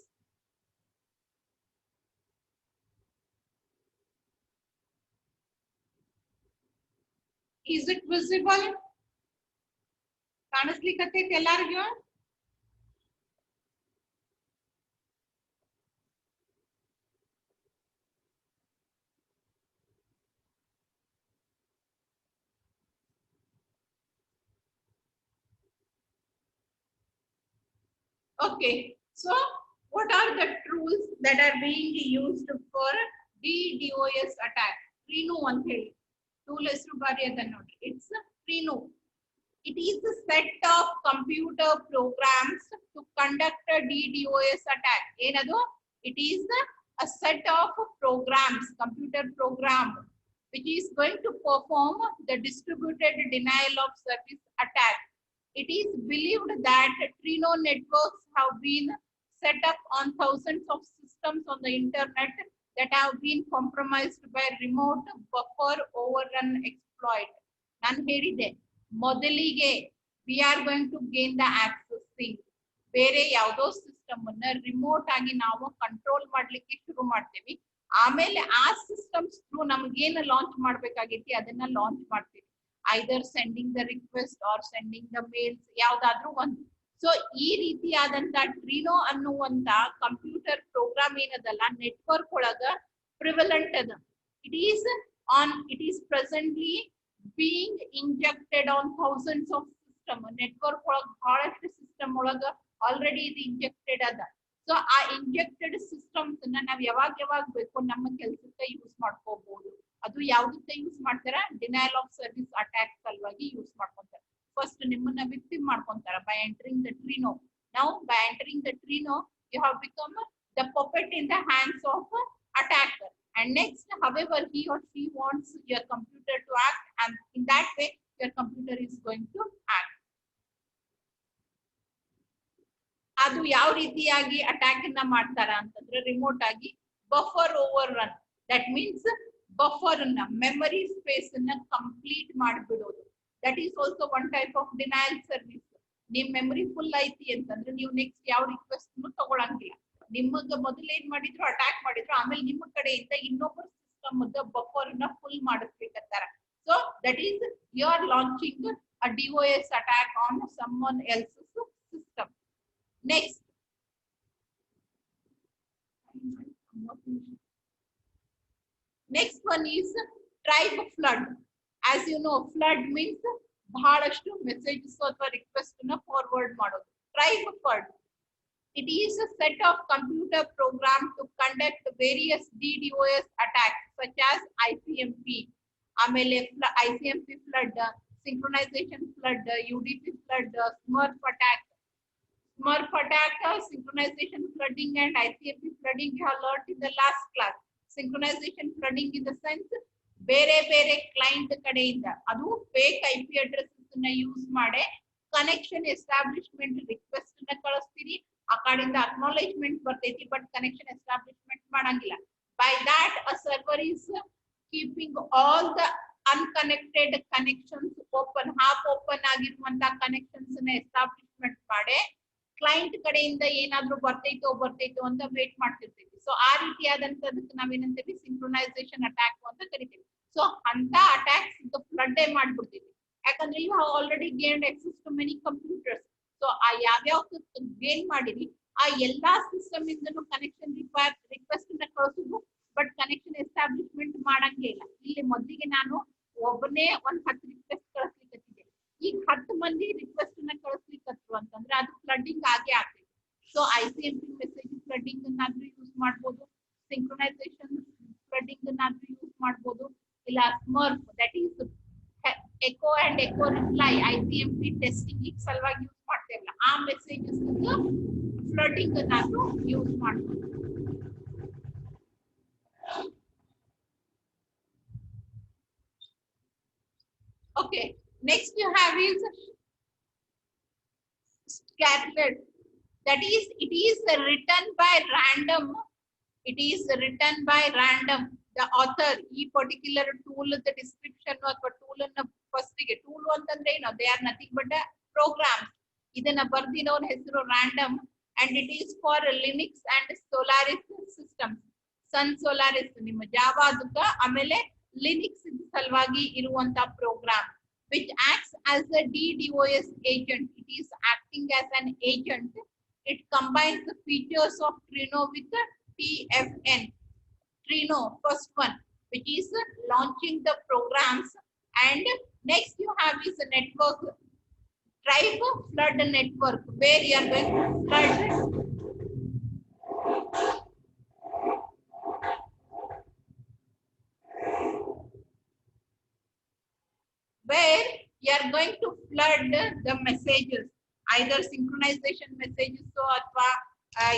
Is it visible? ಕಾಣಿಸ್ಲಿಕ್ಕತ್ತೈತಿ ಎಲ್ಲಾರಿಗೂ? Okay, so what are the tools that are being used for DDoS attack? Trino ಅಂತ ಹೇಳಿ ಟೂಲ್ ಹೆಸರು ಬಾರಿ ಅದ ನೋಡ್ರಿ. It's Trino. It is a set of computer programs to conduct a DDoS attack. ಏನದು? It is a set of programs, computer program, which is going to perform the distributed denial of service attack. It is believed that Trino networks have been set up on thousands of systems on the internet that have been compromised by remote buffer overrun exploit. ನಾನು ಹೇಳಿದೆ ಮೊದಲಿಗೆ we are going to gain the accessing. ಬೇರೆ ಯಾವುದೋ system ಅನ್ನ remote ಆಗಿ ನಾವು control ಮಾಡ್ಲಿಕ್ಕೆ ಶುರು ಮಾಡ್ತೀವಿ. ಆಮೇಲೆ ಆ ಸಿಸ್ಟಮ್ಸ್ ಥ್ರೂ ನಮಗೇನು ಲಾಂಚ್ ಮಾಡ್ಬೇಕಾಗೈತಿ ಅದನ್ನ ಲಾಂಚ್ ಮಾಡ್ತೀವಿ. Either sending the request or sending the mails, ಯಾವ್ದಾದ್ರು ಒಂದು. ಸೊ ಈ ರೀತಿಯಾದಂತ ಟ್ರಿನೋ ಅನ್ನುವಂತ ಕಂಪ್ಯೂಟರ್ ಪ್ರೋಗ್ರಾಮ್ ಏನದಲ್ಲ ನೆಟ್ವರ್ಕ್ ಒಳಗ ಪ್ರಿವಲೆಂಟ್ ಅದ. It is presently being injected on thousands of system. Network ಒಳಗ ಬಹಳಷ್ಟು ಸಿಸ್ಟಮ್ ಒಳಗ ಆಲ್ರೆಡಿ ಇದು ಇಂಜೆಕ್ಟೆಡ್ ಅದ. ಸೊ ಆ ಇಂಜೆಕ್ಟೆಡ್ ಸಿಸ್ಟಮ್ಸ್ ಅನ್ನ ನಾವ್ ಯಾವಾಗ ಬೇಕು ನಮ್ಮ ಕೆಲಸಕ್ಕೆ ಯೂಸ್ ಮಾಡ್ಕೋಬಹುದು. ಅದು ಯಾವ್ದಕ್ಕೆ ಯೂಸ್ ಮಾಡ್ತಾರ? ಡಿನೈಲ್ ಆಫ್ ಸರ್ವಿಸ್ ಅಟ್ಯಾಕ್ ಸಲುವಾಗಿ ಯೂಸ್ ಮಾಡ್ಕೊಂತಾರೆ. ಫಸ್ಟ್ ನಿಮ್ಮನ್ನ victim ಮಾಡ್ಕೊಂತಾರ by entering the Trino. Now by entering the Trino you have become the puppet in the hands of attacker. And next, however he or she wants your computer to act, and in that way your computer is going to act. ಅದು ಯಾವ ರೀತಿಯಾಗಿ attack ಅನ್ನ ಮಾಡ್ತಾರ ಅಂತಂದ್ರೆ remote ಆಗಿ buffer overrun. That means buffer ಅನ್ನ memory space ಅನ್ನ complete ಮಾಡಿಬಿಡೋದು. That is also one type of denial service. ನಿಮ್ ಮೆಮರಿ ಫುಲ್ ಐತಿ ಅಂತಂದ್ರೆ ನೀವು ನೆಕ್ಸ್ಟ್ ಯಾವ ರಿಕ್ವೆಸ್ಟ್ ತಗೊಳಂಗಿಲ್ಲ. ನಿಮಗ ಮೊದಲು ಏನ್ ಮಾಡಿದ್ರು ಅಟ್ಯಾಕ್ ಮಾಡಿದ್ರು, ಆಮೇಲೆ ನಿಮ್ಮ ಕಡೆಯಿಂದ ಇನ್ನೊಬ್ಬರ ಸಿಸ್ಟಮ್ ಬಫರ್ ನ ಫುಲ್ ಮಾಡಿಸ್ಬೇಕಂತಾರ. So that is you are launching a DOS attack on someone else's system. Next, next one is tribe flood. As you know, flood means ಬಹಳಷ್ಟು ಮೆಸೇಜಸ್ ಅಥವಾ ರಿಕ್ವೆಸ್ಟ್ ನ ಫಾರ್ವರ್ಡ್ ಮಾಡೋದು. Tribe flood. It is a set of computer programs to conduct various DDoS attacks such as ICMP, ಆಮೇಲೆ ICMP flood, synchronization flood, UDP flood, Smurf attack. Smurf attack, synchronization flooding and ICMP flooding you have learned in the last class. Synchronization flooding in the sense ಬೇರೆ ಬೇರೆ client ಕಡೆಯಿಂದ ಅದು fake IP addresses ನ use ಮಾಡಿ connection establishment request ನ ಕಳಿಸ್ತೀರಿ. ಆ ಕಡೆಯಿಂದ ಅಕ್ನಾಲೇಜ್ಮೆಂಟ್ ಬರ್ತೈತಿ, ಬಟ್ ಕನೆಕ್ಷನ್ ಎಸ್ಟಾಬ್ಲಿಷ್ಮೆಂಟ್ ಮಾಡಂಗಿಲ್ಲ. By that a server is keeping all the unconnected connections open, half open ಆಗಿರುವಂತ ಕನೆಕ್ಷನ್ಸ್ ನ ಎಸ್ಟಾಬ್ಲಿಷ್ಮೆಂಟ್ ಮಾಡಿ ಕ್ಲೈಂಟ್ ಕಡೆಯಿಂದ ಏನಾದ್ರೂ ಬರ್ತೈತೋ ಅಂತ ವೇಟ್ ಮಾಡ್ತಿರ್ತೀವಿ. ಸೊ ಆ ರೀತಿಯಾದಂತದಕ್ಕೆ ನಾವೇನಂತೀವಿ ಸಿಂಕ್ರೊನೈಸೇಷನ್ ಅಟ್ಯಾಕ್ ಅಂತ ಕರಿತೀವಿ. ಸೊ ಅಂತ ಅಟ್ಯಾಕ್ಸ್ ಫ್ಲಡ್ ಮಾಡ್ಬಿಡ್ತೀವಿ. ಯಾಕಂದ್ರೆ you have already gained access to many computers. So ಆ ಯಾವ್ಯಾವ ಗೇನ್ ಮಾಡಿರಿ ಆ ಎಲ್ಲಾ ಸಿಸ್ಟಮ್ ಇಂದನು ಕನೆಕ್ಷನ್ ರಿಕ್ವೆಸ್ಟ್ ನ ಕಳಿಸುದು, ಬಟ್ ಕನೆಕ್ಷನ್ ಎಸ್ಟಾಬ್ಲಿಷ್ಮೆಂಟ್ ಮಾಡಂಗೇ ಇಲ್ಲ. ಇಲ್ಲಿ ಮೊದಲಿಗೆ ನಾನು ಒಬ್ಬನೇ 10 ರಿಕ್ವೆಸ್ಟ್ ಕಳಿಸ್ಲಿಕ್ಕೆ, ಈಗ 10 ಮಂದಿ ರಿಕ್ವೆಸ್ಟ್ ನ ಕಳಿಸ್ಲಿಕ್ಕೆ ಅಂತಂದ್ರೆ ಅದು ಫ್ಲಡ್ಡಿಂಗ್ ಆಗೇ ಆಗ್ತೈತಿ. ಸೊ ICMP ಮೆಸೇಜ್ ಫ್ಲಡ್ಡಿಂಗ್ ಅನ್ನಾದ್ರೂ ಯೂಸ್ ಮಾಡ್ಬೋದು, ಸಿಂಕ್ರೊನೈಸೇಷನ್ ಫ್ಲಡ್ಡಿಂಗ್ ಅನ್ನಾದ್ರೂ ಯೂಸ್ ಮಾಡ್ಬೋದು, ಇಲ್ಲ smurf that is echo and echo reply ICMP testing ಸಲುವಾಗಿ ಯೂಸ್ ಮಾಡ್ತೇವಲ್ಲ ಆ ಮೆಸೇಜಸ್ ಫ್ಲಡ್ಡಿಂಗ್ ಅನ್ನಾದ್ರೂ ಯೂಸ್ ಮಾಡ್ಬೋದು. Okay, next you have is scattered. That is, it is written by random. It is written by random. The author, ಈ particular tool, the description ಅಥವಾ tool ಅನ್ನ first ಗೆ tool ಅಂತಂದ್ರೆ ಏನು, they are nothing but a program. ಇದನ್ನ ಬರ್ದಿರೋರ ಹೆಸರು random and it is for Linux and Solaris systems. Sun Solaris ನಿಮ್ಮ Java ಅದಕ್ಕ, ಆಮೇಲೆ Linux ಸಲುವಾಗಿ ಇರುವಂತ program which acts as a DDoS agent. It is acting as an agent. It combines the features of Trino with the TFN. Trino, first one, which is launching the programs, and next you have is a network, tribe flood network, where you are going to flood where you are going to flood the messages, either synchronization messages ಅಥವಾ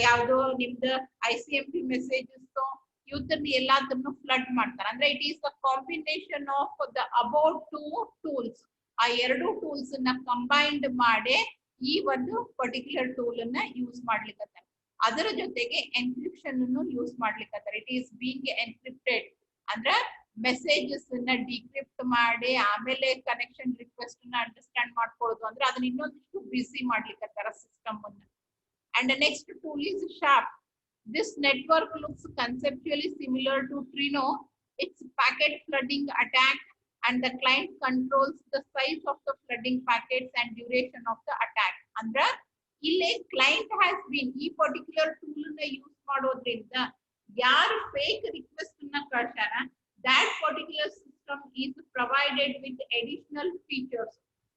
ಯಾವ್ದೋ ನಿಮ್ದು ICMP messages ಇವತ್ತನ್ನ ಎಲ್ಲಾದ್ರನ್ನು flood ಮಾಡ್ತಾರೆ. ಅಂದ್ರೆ it is a combination of the about 2 tools. ಆ 2 tools ನ combined ಮಾಡಿ ಈ ಒಂದು ಪರ್ಟಿಕ್ಯುಲರ್ ಟೂಲ್ ಅನ್ನ ಯೂಸ್ ಮಾಡ್ಲಿಕ್ಕೆ, ಅದರ ಜೊತೆಗೆ ಎನ್ಕ್ರಿಪ್ಷನ್ ಅನ್ನು ಯೂಸ್ ಮಾಡ್ಲಿಕ್ಕೆ. ಇಟ್ ಈಸ್ ಬೀಂಗ್ ಎನ್ಕ್ರಿಪ್ಟೆಡ್ ಅಂದ್ರೆ ಮೆಸೇಜಸ್ ನ ಡಿಕ್ರಿಪ್ಟ್ ಮಾಡಿ ಆಮೇಲೆ ಕನೆಕ್ಷನ್ ರಿಕ್ವೆಸ್ಟ್ ನ ಅಂಡರ್ಸ್ಟ್ಯಾಂಡ್ ಮಾಡ್ಕೊಳ್ಳೋದು, ಅಂದ್ರೆ ಅದನ್ನ ಇನ್ನೊಂದಿಷ್ಟು ಬಿಸಿ ಮಾಡ್ಲಿಕ್ಕೆ ಸಿಸ್ಟಮ್ ಅನ್ನ. And the next tool is Sharp. This network looks conceptually similar to Trino. It's packet flooding attack, and the client controls the size of the flooding packets and duration of the attack. Andra ille client has been ee particular tool na use ಮಾಡೋದ್ರಿಂದ ಯಾರು fake request na ಕಳ್ಸಾರ that particular system is provided with additional features.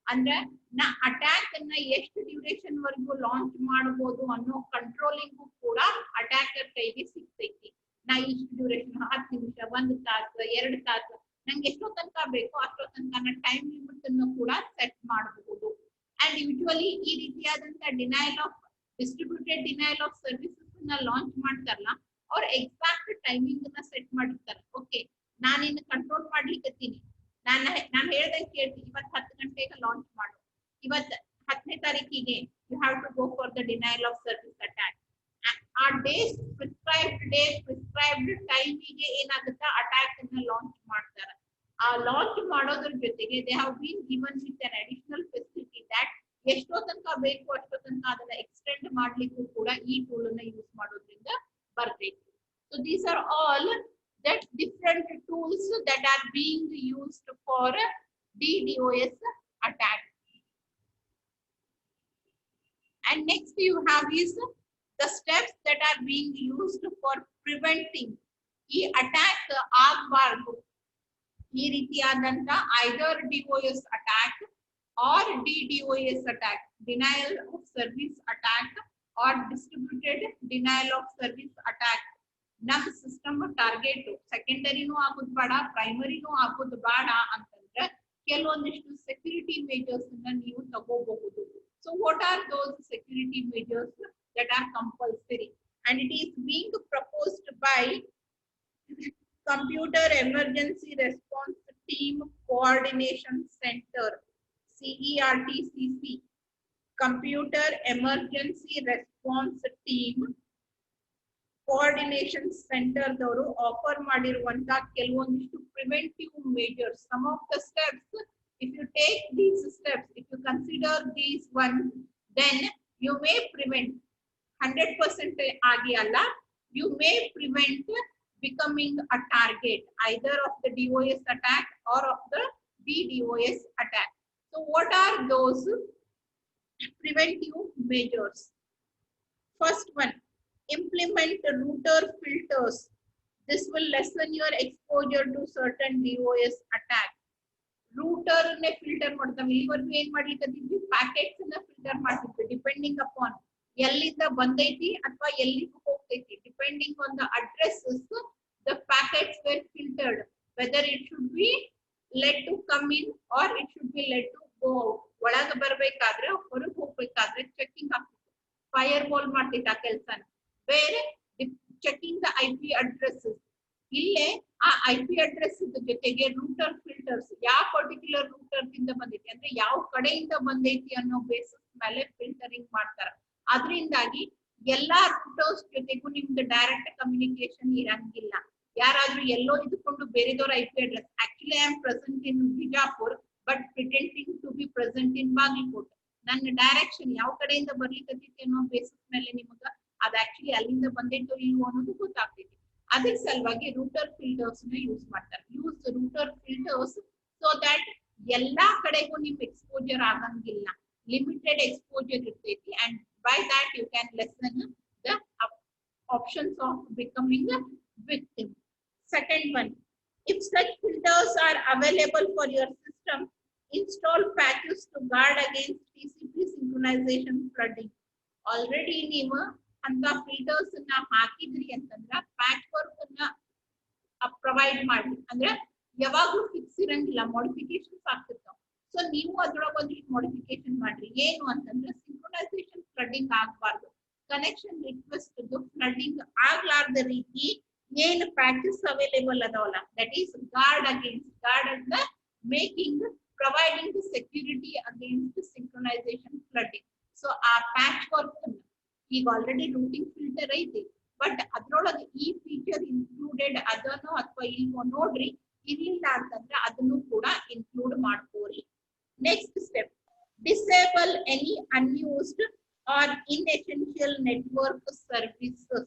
ಅಂದ್ರೆ ನಾ attack ಅನ್ನ ಎಷ್ಟು duration ವರೆಗೂ launch ಮಾಡಬಹುದು ಅನ್ನೋ controlling ಕೂಡ ಅಟ್ಯಾಕರ್ ಕೈಗೆ ಸಿಗ್ತೈತಿ. ನಾ ಇಷ್ಟು ಡ್ಯೂರೇಷನ್ 10 ನಿಮಿಷ, 1 ತಾಸು, 2 ತಾಸು, ನಂಗೆ ಎಷ್ಟೋ ತನಕ ಬೇಕು ಅಷ್ಟೋ ತನಕ ಟೈಮ್ ಲಿಮಿಟ್ ಅನ್ನು ಕೂಡ ಸೆಟ್ ಮಾಡಬಹುದು. ಅಂಡ್ ಯೂಶುವಲಿ ಈ ರೀತಿಯಾದಂತ denial of distributed denial of services ನ ಲಾಂಚ್ ಮಾಡ್ತಾರಲ್ಲ ಅವ್ರ ಎಕ್ಸಾಕ್ಟ್ ಟೈಮಿಂಗ್ ನ ಸೆಟ್ ಮಾಡಿರ್ತಾರೆ. ಓಕೆ, ನಾನು ಇನ್ನು ಕಂಟ್ರೋಲ್ ಮಾಡ್ಲಿಕ್ಕತ್ತೀನಿ, ನಾನು ಹೇಳ್ದಂಗೆ ಕೇಳ್ತೀನಿ, ಇವತ್ತು 10 ಗಂಟೆಗೆ ಲಾಂಚ್ ಮಾಡು, ಇವತ್ತು 10ನೇ ತಾರೀಕಿಗೆ you have to go for the denial of service attack. ಆ ಡೇಸ್ ಪ್ರಿಸ್ಕ್ರೈಬ್ಡ್ ಟೈಮಿಗೆ ಏನಾಗುತ್ತಾ ಅಟ್ಯಾಕ್ ಅನ್ನ ಲಾಂಚ್ ಮಾಡ್ತಾರೆ. ಆ ಲಾಂಚ್ ಮಾಡೋದ್ರ ಜೊತೆಗೆ they have been given with an additional facility that ಎಷ್ಟೋ ತನಕ ಬೇಕು ಅಷ್ಟೋ ತನಕ ಅದನ್ನ ಎಕ್ಸ್ಟೆಂಡ್ ಮಾಡ್ಲಿಕ್ಕೂ ಕೂಡ ಈ ಟೂಲ್ ಅನ್ನ ಯೂಸ್ ಮಾಡೋದ್ರಿಂದ ಬರ್ತೈತಿ. So these are all that different tools that are being used for DDoS attack. And next you have is the steps that are being used for preventing ಈ ಅಟ್ಯಾಕ್ ಆಗಬಾರ್ದು. ಈ ರೀತಿಯಾದಂತ either DOS attack or DDoS attack, denial of service attack or distributed denial of service attack. ನಮ್ಮ system target ಸೆಕೆಂಡರಿನೂ ಆಗೋದು ಬೇಡ, ಪ್ರೈಮರಿನೂ ಆಗೋದು ಬೇಡ ಅಂತಂದ್ರೆ ಕೆಲವೊಂದಿಷ್ಟು ಸೆಕ್ಯೂರಿಟಿ ಮೇಜರ್ಸ್ ಅನ್ನ ನೀವು ತಗೋಬಹುದು. So what are those security majors that are compulsory and it is being proposed by Computer Emergency Response Team Coordination Center, CERTCC, Computer Emergency Response Team Coordination Center ದವರು ಆಫರ್ ಮಾಡಿರುವಂತ ಕೆಲವೊಂದಿಷ್ಟು preventive measures. Some of the steps, if you take these steps, if you consider these one, then you may prevent 100% ಆಗಿ ಅಲ್ಲ, you may prevent becoming a target either of the DOS attack or of the DDoS attack. So what are those preventive measures? First one, implement router filters. This will lessen your exposure to certain DOS attack. Router ne filter ಮಾಡ್ತಾವೆ. ಇಲ್ಲಿವರೆಗೂ ಏನ್ ಮಾಡ್ಲಿಕ್ಕಂತಿದ್ವಿ, packets ನ filter ಮಾಡ್ತಿದ್ವಿ depending upon ಎಲ್ಲಿಂದ ಬಂದೈತಿ ಅಥವಾ ಎಲ್ಲಿಗೆ ಹೋಗ್ತೈತಿ. Depending on the addresses the packets were filtered, whether it should be let to come in or it should be let to go out. ಒಳಗ ಬರಬೇಕಾದ್ರೆ ಹೊರಗೆ ಹೋಗ್ಬೇಕಾದ್ರೆ ಚೆಕಿಂಗ್ ಆಗ್ತಿತ್ತು, ಫೈರ್ ವಾಲ್ ಮಾಡ್ತಿತ್ತು ಆ ಕೆಲಸನ. ಬೇರೆ ಚೆಕಿಂಗ್ ದ IP ಅಡ್ರೆಸಸ್, ಇಲ್ಲೇ ಆ IP ಅಡ್ರೆಸ್ ಜೊತೆಗೆ ರೂಟರ್ ಫಿಲ್ಟರ್ಸ್, ಯಾವ ಪರ್ಟಿಕ್ಯುಲರ್ ರೂಟರ್ ಇಂದ ಬಂದೈತಿ ಅಂದ್ರೆ ಯಾವ ಕಡೆಯಿಂದ ಬಂದೈತಿ ಅನ್ನೋ ಬೇಸಿಸ್ ಮೇಲೆ ಫಿಲ್ಟರಿಂಗ್ ಮಾಡ್ತಾರ. ಅದರಿಂದಾಗಿ ಎಲ್ಲಾ ರೂಟರ್ಸ್ ಜೊತೆಗೂ ನಿಮ್ದು ಡೈರೆಕ್ಟ್ ಕಮ್ಯುನಿಕೇಶನ್ ಇರಂಗಿಲ್ಲ. ಯಾರಾದ್ರೂ ಎಲ್ಲೋ ಇದ್ಕೊಂಡು ಬೇರೆದವ್ರ IP address, actually I am present in Bijapur but pretending to be present in Bagalkot, ನನ್ನ ಡೈರೆಕ್ಷನ್ ಯಾವ ಕಡೆಯಿಂದ ಬರ್ಲಿಕ್ಕೈತಿ ಅನ್ನೋ ಬೇಸಿಸ್ ಮೇಲೆ ನಿಮಗ ಅದ್ ಆಕ್ಚುಲಿ ಅಲ್ಲಿಂದ ಬಂದೈತೋ ಇಲ್ವೋ ಅನ್ನೋದು ಗೊತ್ತಾಗ್ತೈತಿ. ಅದ್ರ ಸಲುವಾಗಿ ರೂಟರ್ ಫಿಲ್ಟರ್ಸ್ ನ ಯೂಸ್ ಮಾಡ್ತಾರೆ. Use router filters so that ಎಲ್ಲಾ ಕಡೆಗೂ ನಿಮ್ ಎಕ್ಸ್ಪೋಜರ್ ಆಗಂಗಿಲ್ಲ, ಲಿಮಿಟೆಡ್ ಎಕ್ಸ್ಪೋಜರ್ ಇರ್ತೈತಿ. And by that you can lessen the options of becoming a victim. Second one, if such filters are available for your system, install patches to guard against TCP synchronization flooding. Already ನೀವು ಅಂತ filters ನ ಹಾಕಿದ್ರಿ ಅಂತಂದ್ರ patch work ಅನ್ನ provide ಮಾಡಿ, ಅಂದ್ರೆ ಯಾವಾಗ್ಲೂ fix ಇರಂಗಿಲ್ಲ, ಮಾಡಿಫಿಕೇಶನ್ಸ್ ಆಗ್ತಿರ್ತಾವ. ಸೊ ನೀವು ಅದ್ರೊಳಗೆ ಒಂದಿಷ್ಟು ಮಾಡಿಫಿಕೇಶನ್ ಮಾಡ್ರಿ. ಏನು ಅಂತಂದ್ರೆ ಸಿಂಕ್ರೊನೈಸೇಷನ್ ಫ್ಲಡ್ಡಿಂಗ್ ಆಗಬಾರ್ದು, ಕನೆಕ್ಷನ್ ರಿಕ್ವೆಸ್ಟ್ ಫ್ಲಡ್ಡಿಂಗ್ ಆಗ್ಲಾರ್ದ ರೀತಿ ಏನ್ ಪ್ಯಾಚಸ್ ಅವೈಲೇಬಲ್ ಅದಾವಲ್ಲ, that is guard against making providing security against synchronisation flooding. So ಆ ಪ್ಯಾಚ್ ವರ್ಕ್ ಈಗ ಆಲ್ರೆಡಿ ರೂಟಿಂಗ್ ಫಿಲ್ಟರ್ ಐತಿ, ಬಟ್ ಅದ್ರೊಳಗೆ ಈ ಫೀಚರ್ ಇನ್ಕ್ಲೂಡೆಡ್ ಅದನ್ನು ಅಥವಾ ಇಲ್ವೋ ನೋಡ್ರಿ. ಇರ್ಲಿಲ್ಲ ಅಂತಂದ್ರೆ ಅದನ್ನು ಕೂಡ include ಮಾಡ್ಕೋರಿ. Next step, disable any unused or inessential network services.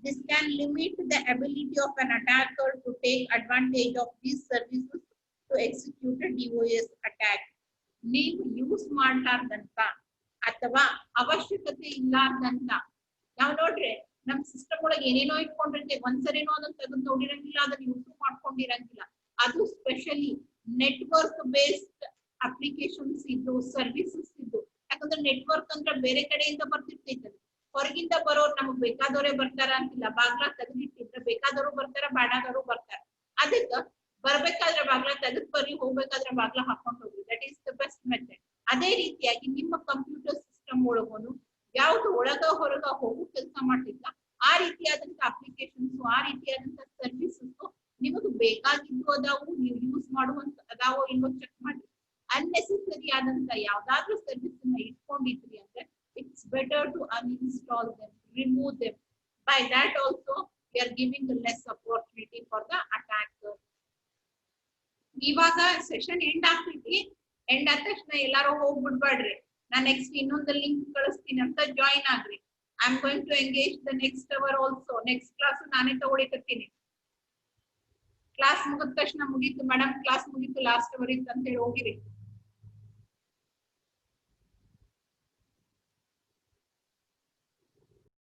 This can limit the ability of an attacker to take advantage of these services to execute a DOS attack. ನೀವು use ಮಾಡ್ಲಾರ್ದಂತ ಅಥವಾ ಅವಶ್ಯಕತೆ ಇಲ್ಲಾರ್ದಂತ, ನಾವು ನೋಡ್ರಿ ನಮ್ ಸಿಸ್ಟಮ್ ಒಳಗೆ ಏನೇನೋ ಇಟ್ಕೊಂಡಿರ್ತೇವೆ, ಒಂದ್ಸರಿನೋ ಅದನ್ನ ತೆಗೆದು ನೋಡಿರಂಗಿಲ್ಲ, ಅದನ್ನ ಯೂಸ್ ಮಾಡ್ಕೊಂಡಿರಂಗಿಲ್ಲ. ಅದು ಸ್ಪೆಷಲಿ ನೆಟ್ವರ್ಕ್ ಬೇಸ್ಡ್ ಅಪ್ಲಿಕೇಶನ್ಸ್ ಇದ್ದು, ಸರ್ವಿಸಸ್ ಇದ್ದು. ಯಾಕಂದ್ರೆ ನೆಟ್ವರ್ಕ್ ಅಂದ್ರೆ ಬೇರೆ ಕಡೆಯಿಂದ ಬರ್ತಿರ್ತೈತೆ, ಹೊರಗಿಂದ ಬರೋರು ನಮಗ್ ಬೇಕಾದವರೇ ಬರ್ತಾರ ಅಂತಿಲ್ಲ. ಬಾಗ್ಲ ತೆಗೆದಿಟ್ಟಿದ್ರೆ ಬೇಕಾದವರು ಬರ್ತಾರ, ಬೇಡಾದವರು ಬರ್ತಾರ. ಅದಕ್ಕ ಬರ್ಬೇಕಾದ್ರೆ ಬಾಗ್ಲ ತೆಗೆದ್ ಬರ್ರಿ, ಹೋಗ್ಬೇಕಾದ್ರೆ ಬಾಗ್ಲ ಹಾಕೊಂಡ್ ಹೋಗ್ರಿ. That is the best method. ಅದೇ ರೀತಿಯಾಗಿ ನಿಮ್ಮ ಕಂಪ್ಯೂಟರ್ ಸಿಸ್ಟಮ್ ಒಳಗೋನು ಯಾವ್ದು ಒಳಗ ಹೊರಗ ಹೋಗೋ ಕೆಲಸ ಮಾಡ್ತಿಲ್ಲ ಆ ರೀತಿಯಾದಂತ ಅಪ್ಲಿಕೇಶನ್ಸ್ ಆ ರೀತಿಯಾದಂತ ಸರ್ವಿಸಸ್ ನಿಮಗೆ ಬೇಕಾಗಿದ್ದು ಅದಾವು ನೀವು ಯೂಸ್ ಮಾಡುವಂತ ಅದಾವೋ ಇಲ್ವೋ ಚೆಕ್ ಮಾಡಿ. ಅನ್ನೆಸೆಸರಿ ಆದಂತ ಯಾವ್ದಾದ್ರು ಸರ್ವಿಸ್ ಅನ್ನ ಇಟ್ಕೊಂಡಿದ್ರಿ ಅಂದ್ರೆ it's better to uninstall them, remove them. By that also we are giving less opportunity for the attacker. ಇವಾಗ ಸೆಷನ್ ಎಂಡ್ ಆಗ್ತೈತಿ. ಎಂಡ್ ಆದ ತಕ್ಷಣ ಎಲ್ಲಾರು ಹೋಗ್ಬಿಡ್ಬೇಡ್ರಿ. ನಾನ್ ನೆಕ್ಸ್ಟ್ ಇನ್ನೊಂದು ಲಿಂಕ್ ಕಳಿಸ್ತೀನಿ ಅಂತ ಜಾಯಿನ್ ಆಗ್ರಿ. I am going to engage the next hour also. Next class ನಾನೇ ತಗೊಳಿಕತ್ತೀನಿ. ಕ್ಲಾಸ್ ಮುಗಿದ ತಕ್ಷಣ ಮುಗೀತು ಮೇಡಮ್, ಕ್ಲಾಸ್ ಮುಗೀತು, ಲಾಸ್ಟ್ ಅವರ್ ಇತ್ತು ಅಂತ ಹೇಳಿ ಹೋಗಿರಿ.